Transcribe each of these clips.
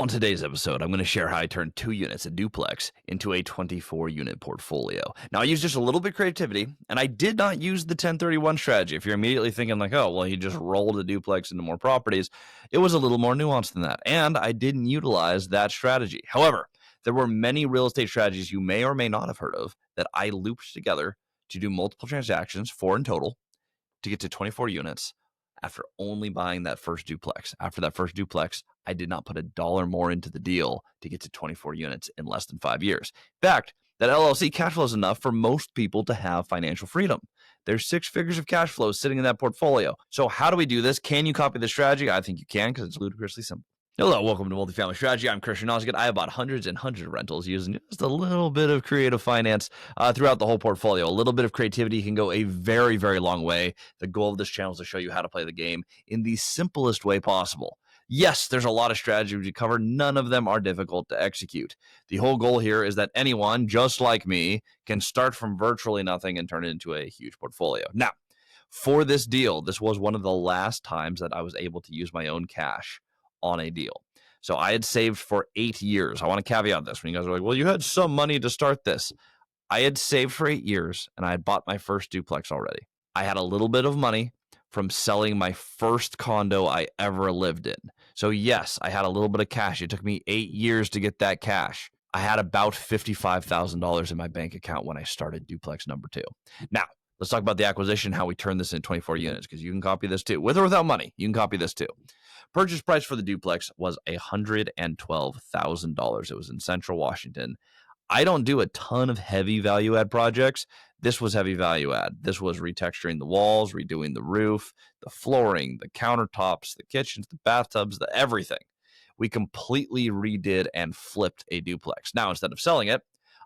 On today's episode, I'm going to share how I turned 2 units, a duplex, into a 24-unit portfolio. Now, I used just a little bit of creativity, and I did not use the 1031 strategy. If you're immediately thinking like, oh, well, he just rolled a duplex into more properties, it was a little more nuanced than that, and I didn't utilize that strategy. However, there were many real estate strategies you may or may not have heard of that I looped together to do multiple transactions, 4 in total, to get to 24 units after only buying that first duplex. After that first duplex, I did not put a dollar more into the deal to get to 24 units in less than 5 years. In fact, that LLC cash flow is enough for most people to have financial freedom. There's 6 figures of cash flow sitting in that portfolio. So how do we do this? Can you copy the strategy? I think you can because it's ludicrously simple. Hello, welcome to Multifamily Strategy. I'm Christian Osgood. I have bought hundreds and hundreds of rentals using just a little bit of creative finance throughout the whole portfolio. A little bit of creativity can go a very, very long way. The goal of this channel is to show you how to play the game in the simplest way possible. Yes, there's a lot of strategies to cover. None of them are difficult to execute. The whole goal here is that anyone, just like me, can start from virtually nothing and turn it into a huge portfolio. Now, for this deal, this was one of the last times that I was able to use my own cash on a deal. So I had saved for 8 years. I want to caveat this when you guys are like, well, you had some money to start this. I had saved for 8 years and I had bought my first duplex already. I had a little bit of money from selling my first condo I ever lived in. So yes, I had a little bit of cash. It took me 8 years to get that cash. I had about $55,000 in my bank account when I started duplex number 2. Now, let's talk about the acquisition, how we turn this into 24 units, because you can copy this too. With or without money, you can copy this too. Purchase price for the duplex was $112,000. It was in Central Washington. I don't do a ton of heavy value add projects. This was heavy value add. This was retexturing the walls, redoing the roof, the flooring, the countertops, the kitchens, the bathtubs, the everything. We completely redid and flipped a duplex. Now, instead of selling it,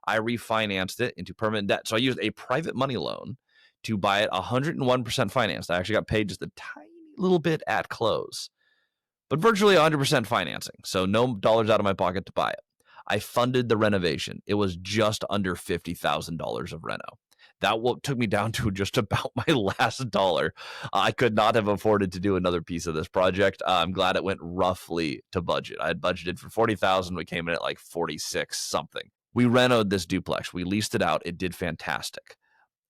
I refinanced it into permanent debt. So I used a private money loan to buy it 101% financed. I actually got paid just a tiny little bit at close, but virtually 100% financing. So no dollars out of my pocket to buy it. I funded the renovation. It was just under $50,000 of reno. That took me down to just about my last dollar. I could not have afforded to do another piece of this project. I'm glad it went roughly to budget. I had budgeted for $40,000. We came in at like 46 something. We renoed this duplex. We leased it out. It did fantastic.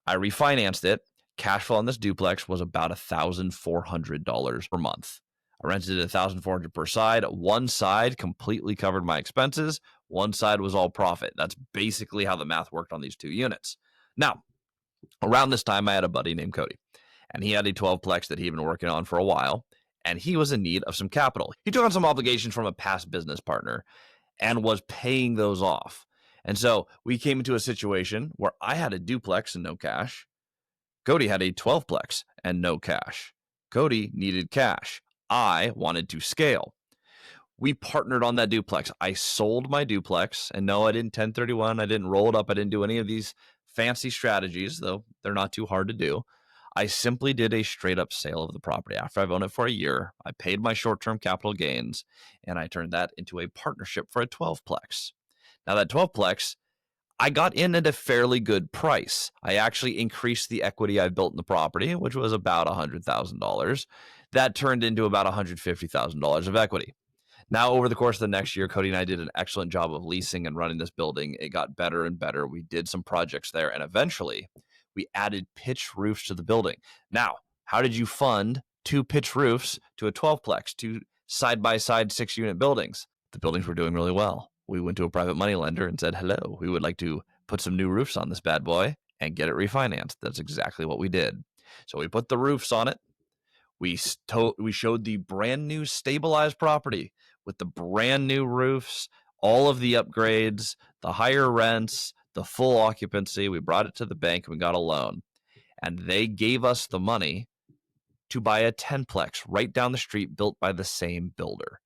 I refinanced it. Cash flow on this duplex was about $1,400 per month. I rented it $1,400 per side. One side completely covered my expenses. One side was all profit. That's basically how the math worked on these 2 units. Now, around this time, I had a buddy named Cody, and he had a 12-plex that he had been working on for a while, and he was in need of some capital. He took on some obligations from a past business partner and was paying those off. And so we came into a situation where I had a duplex and no cash. Cody had a 12-plex and no cash. Cody needed cash. I wanted to scale. We partnered on that duplex. I sold my duplex, and no, I didn't 1031. I didn't roll it up. I didn't do any of these fancy strategies, though they're not too hard to do. I simply did a straight up sale of the property. After I've owned it for a year, I paid my short-term capital gains, and I turned that into a partnership for a 12-plex. Now that 12-plex, I got in at a fairly good price. I actually increased the equity I built in the property, which was about $100,000. That turned into about $150,000 of equity. Now, over the course of the next year, Cody and I did an excellent job of leasing and running this building. It got better and better. We did some projects there, and eventually we added pitch roofs to the building. Now, how did you fund 2 pitch roofs to a 12-plex, 2 side-by-side 6-unit buildings? The buildings were doing really well. We went to a private money lender and said, hello, we would like to put some new roofs on this bad boy and get it refinanced. That's exactly what we did. So we put the roofs on it. We showed the brand new stabilized property with the brand new roofs, all of the upgrades, the higher rents, the full occupancy. We brought it to the bank and we got a loan. And they gave us the money to buy a 10-plex right down the street built by the same builder.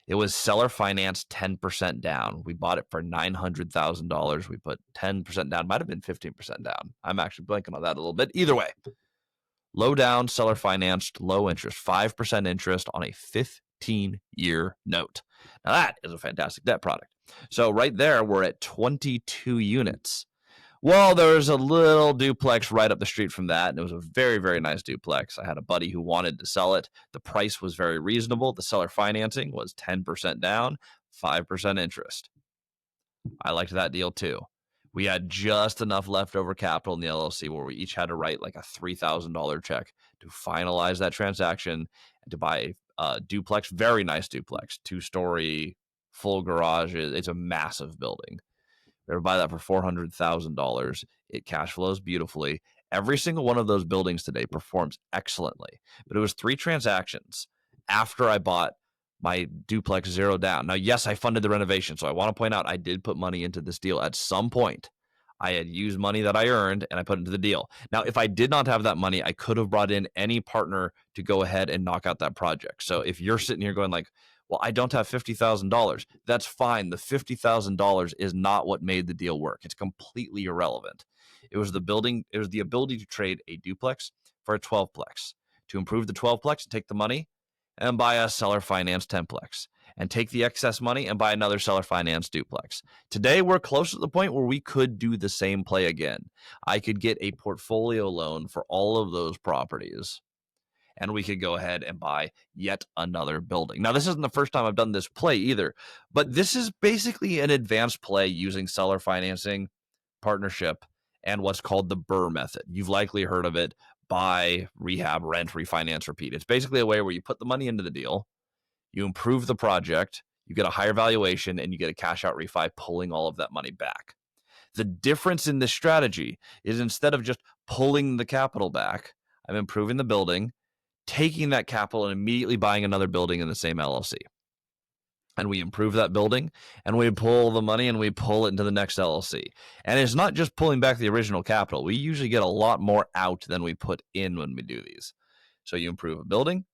It was seller financed 10% down. We bought it for $900,000. We put 10% down. Might have been 15% down. I'm actually blanking on that a little bit. Either way, low down, seller financed, low interest, 5% interest on a 15-year note. Now that is a fantastic debt product. So right there, we're at 22 units. Well, there was a little duplex right up the street from that, and it was a very, very nice duplex. I had a buddy who wanted to sell it. The price was very reasonable. The seller financing was 10% down, 5% interest. I liked that deal too. We had just enough leftover capital in the LLC where we each had to write like a $3,000 check to finalize that transaction and to buy a duplex, very nice duplex, 2-story, full garage. It's a massive building. We were to buy that for $400,000. It cash flows beautifully. Every single one of those buildings today performs excellently. But it was 3 transactions after I bought my duplex 0 down. Now, yes, I funded the renovation. So I want to point out I did put money into this deal at some point. I had used money that I earned and I put into the deal. Now, if I did not have that money, I could have brought in any partner to go ahead and knock out that project. So if you're sitting here going like, well, I don't have $50,000. That's fine. The $50,000 is not what made the deal work. It's completely irrelevant. It was the ability to trade a duplex for a 12-plex, to improve the 12-plex and take the money and buy a seller finance 10-plex, and take the excess money and buy another seller finance duplex. Today, we're close to the point where we could do the same play again. I could get a portfolio loan for all of those properties, and we could go ahead and buy yet another building. Now, this isn't the first time I've done this play either, but this is basically an advanced play using seller financing, partnership, and what's called the BRRRR method. You've likely heard of it: buy, rehab, rent, refinance, repeat. It's basically a way where you put the money into the deal, you improve the project, you get a higher valuation, and you get a cash out refi, pulling all of that money back. The difference in this strategy is instead of just pulling the capital back, I'm improving the building, taking that capital and immediately buying another building in the same LLC. And we improve that building and we pull the money and we pull it into the next LLC. And it's not just pulling back the original capital. We usually get a lot more out than we put in when we do these. So you improve a building,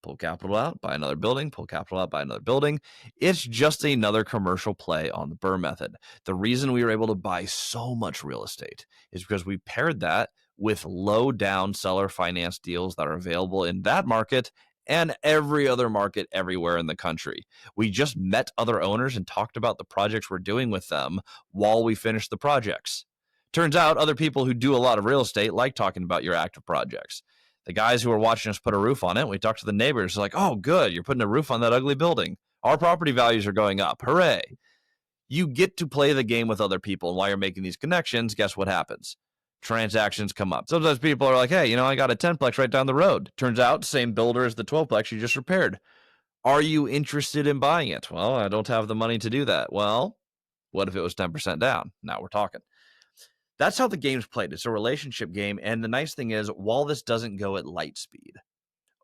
pull capital out, buy another building, pull capital out, buy another building. It's just another commercial play on the BRRRR method. The reason we were able to buy so much real estate is because we paired that with low down seller finance deals that are available in that market and every other market everywhere in the country. We just met other owners and talked about the projects we're doing with them while we finished the projects. Turns out other people who do a lot of real estate like talking about your active projects. The guys who were watching us put a roof on it, we talked to the neighbors like, oh, good, you're putting a roof on that ugly building. Our property values are going up. Hooray. You get to play the game with other people. And while you're making these connections, guess what happens? Transactions come up. Sometimes people are like, hey, I got a 10-plex right down the road. Turns out, same builder as the 12-plex you just repaired. Are you interested in buying it? Well, I don't have the money to do that. Well, what if it was 10% down? Now we're talking. That's how the game's played. It's a relationship game. And the nice thing is, while this doesn't go at light speed,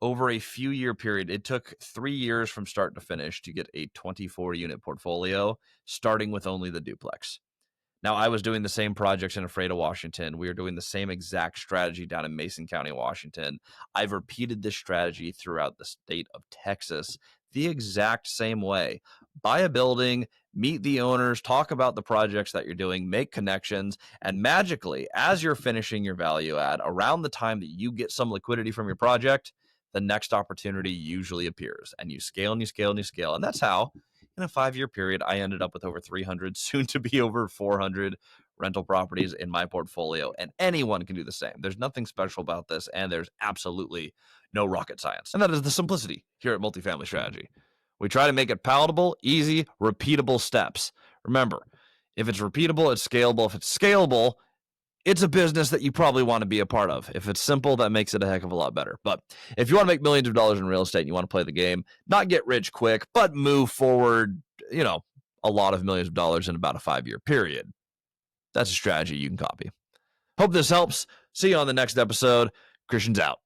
over a few year period, it took 3 years from start to finish to get a 24-unit portfolio, starting with only the duplex. Now, I was doing the same projects in Ephrata, Washington. We were doing the same exact strategy down in Mason County, Washington. I've repeated this strategy throughout the state of Texas the exact same way. Buy a building, meet the owners, talk about the projects that you're doing, make connections, and magically, as you're finishing your value add, around the time that you get some liquidity from your project, the next opportunity usually appears, and you scale and you scale and you scale. And that's how, in a 5-year period, I ended up with over 300, soon to be over 400 rental properties in my portfolio, and anyone can do the same. There's nothing special about this, and there's absolutely no rocket science. And that is the simplicity here at Multifamily Strategy. We try to make it palatable, easy, repeatable steps. Remember, if it's repeatable, it's scalable. If it's scalable, it's a business that you probably want to be a part of. If it's simple, that makes it a heck of a lot better. But if you want to make millions of dollars in real estate and you want to play the game, not get rich quick, but move forward, a lot of millions of dollars in about a 5-year period, that's a strategy you can copy. Hope this helps. See you on the next episode. Christian's out.